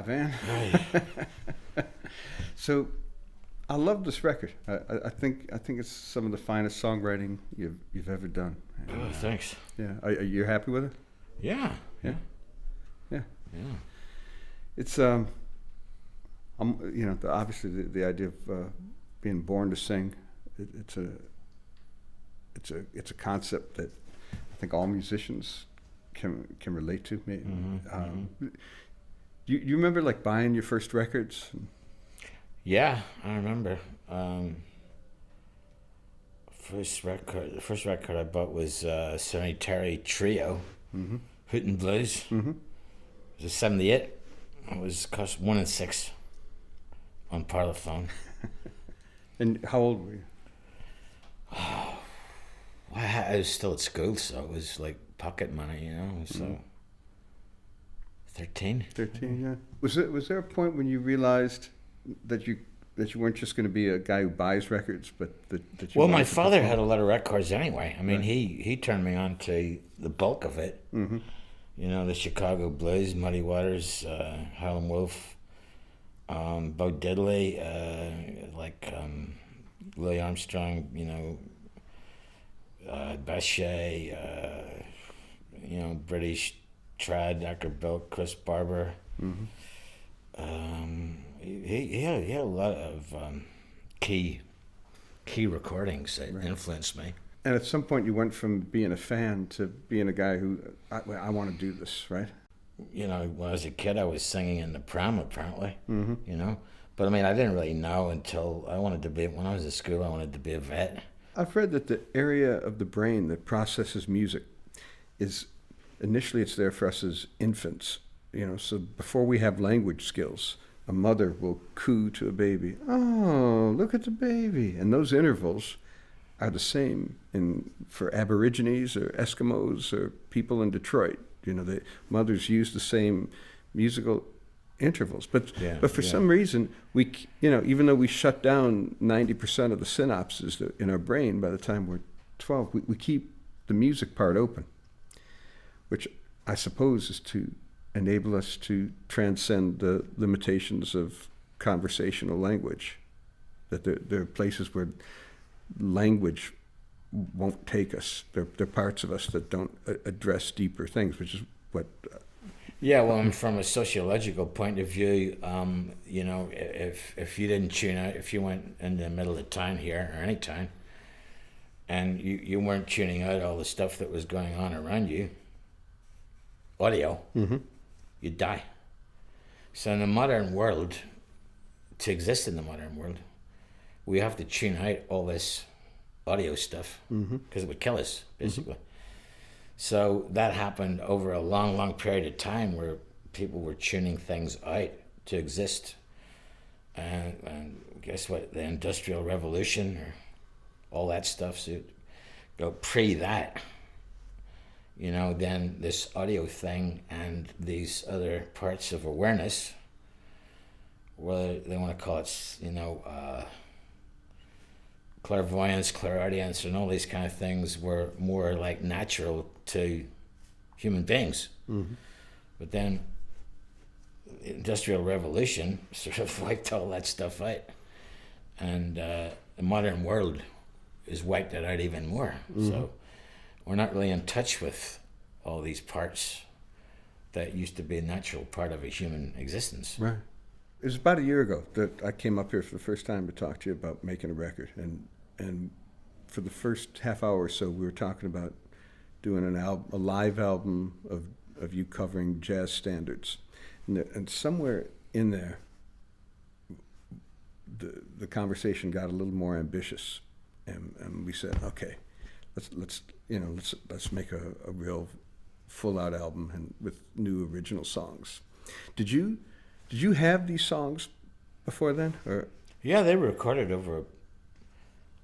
Van. Right. So, I love this record. I think it's some of the finest songwriting you've ever done. And, Oh, thanks. yeah, are you happy with it? Yeah. Yeah, yeah. Yeah. It's obviously the idea of being born to sing. It's a concept that I think all musicians can relate to. You remember like buying your first records? Yeah, I remember. The first record I bought was Sonny Terry Trio, Mm-hmm. Hoot and Blues. Mm-hmm. It was a 78. It was cost 1 and 6 on Parlophone. And how old were you? I was still at school, so it was like pocket money, so 13. 13, yeah. Was there a point when you realized that you weren't just going to be a guy who buys records, but that you Well, wanted my to father perform? had a lot of records anyway. I mean, Right. he turned me on to the bulk of it. Mm-hmm. The Chicago Blues, Muddy Waters, Howlin' Wolf, Bo Diddley, Louis Armstrong, Bechet, British trad, Dr. Bill, Chris Barber. Mm-hmm. He had a lot of key recordings that Right. influenced me. And at some point, you went from being a fan to being a guy who I want to do this, right? When I was a kid, I was singing in the prom, apparently. Mm-hmm. But I mean, I didn't really know until when I was at school, I wanted to be a vet. I've read that the area of the brain that processes music is initially it's there for us as infants. So before we have language skills, a mother will coo to a baby. Oh, look at the baby, and those intervals are the same for Aborigines or Eskimos or people in Detroit. The mothers use the same musical intervals, but for some reason we, even though we shut down 90% of the synapses in our brain by the time we're 12, we keep the music part open, which I suppose is to enable us to transcend the limitations of conversational language. That there are places where language won't take us. There are parts of us that don't address deeper things, which is what. Yeah, well, and from a sociological point of view, if you didn't tune out, if you went in the middle of town here or any town, and you weren't tuning out all the stuff that was going on around you, audio, Mm-hmm. you'd die. So in the modern world, to exist in the modern world, we have to tune out all this audio stuff because it would kill us, basically. So that happened over a long, long period of time where people were tuning things out to exist. And guess what? The Industrial Revolution or all that stuff. So go pre that, then this audio thing and these other parts of awareness, whether they want to call it, clairvoyance, clairaudience, and all these kind of things were more like natural to human beings. Mm-hmm. But then the Industrial Revolution sort of wiped all that stuff out. And the modern world has wiped it out even more. Mm-hmm. So we're not really in touch with all these parts that used to be a natural part of a human existence. Right. It was about a year ago that I came up here for the first time to talk to you about making a record, and for the first half hour or so, we were talking about doing a live album of you covering jazz standards, and somewhere in there, the conversation got a little more ambitious, and we said, okay, let's make a real full out album and with new original songs. Did you have these songs before then, or? Yeah, they were recorded over.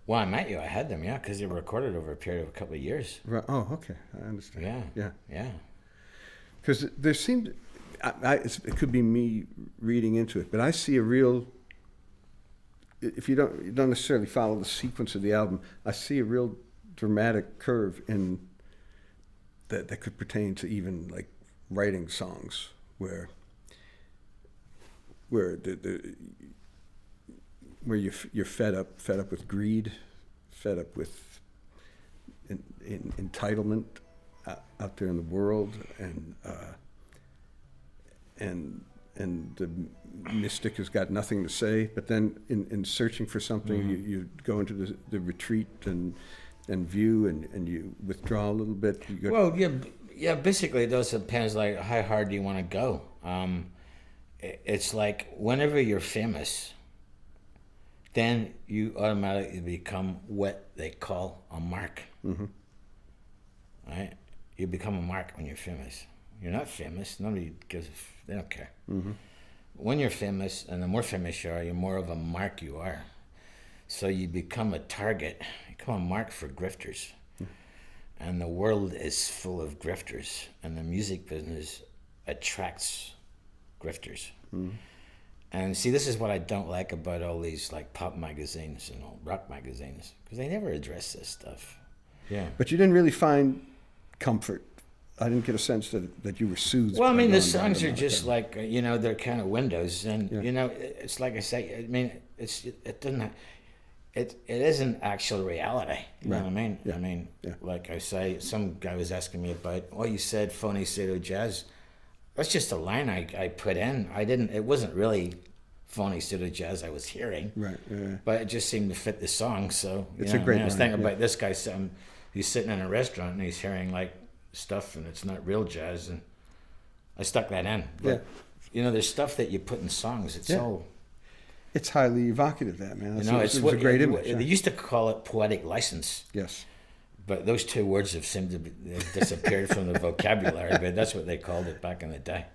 Well, I met you. I had them, because they were recorded over a period of a couple of years. Right. Oh, okay. I understand. Yeah. Because there seemed, it could be me reading into it, but I see a real. If you don't necessarily follow the sequence of the album, I see a real dramatic curve in that could pertain to even like writing songs where where where you're fed up with greed, fed up with in entitlement out there in the world, and the mystic has got nothing to say. But then in searching for something, you go into the retreat and view, and you withdraw a little bit. Well, yeah. Basically, it does depends. Like, how hard do you want to go? It's like whenever you're famous, then you automatically become what they call a mark. Mm-hmm. Right? You become a mark when you're famous. You're not famous. Nobody gives. They don't care. Mm-hmm. When you're famous, and the more famous you are, you're more of a mark you are. So you become a target. You become a mark for grifters. And the world is full of grifters, and the music business attracts grifters. Mm-hmm. And see, this is what I don't like about all these like pop magazines and all rock magazines, because they never address this stuff. Yeah. But you didn't really find comfort. I didn't get a sense that you were soothed. Well, I mean, by the going down songs to are just Monaco. like, they're kind of windows, and Yeah. it's like I say. I mean, it doesn't. It isn't actual reality. You know Right. what I mean? Yeah. I mean, Yeah. like I say, some guy was asking me about, you said phony pseudo jazz. That's just a line I put in. I didn't. It wasn't really phony pseudo jazz I was hearing. Right. Yeah. But it just seemed to fit the song. So It's a great I was line, thinking yeah. about this guy. He's sitting in a restaurant and he's hearing like stuff, and it's not real jazz, and I stuck that in. But, there's stuff that you put in songs. It's Yeah. all. It's highly evocative, that man. It's a great image. They used to call it poetic license, Yes. but those two words have seemed to be, they've disappeared from the vocabulary. But that's what they called it back in the day.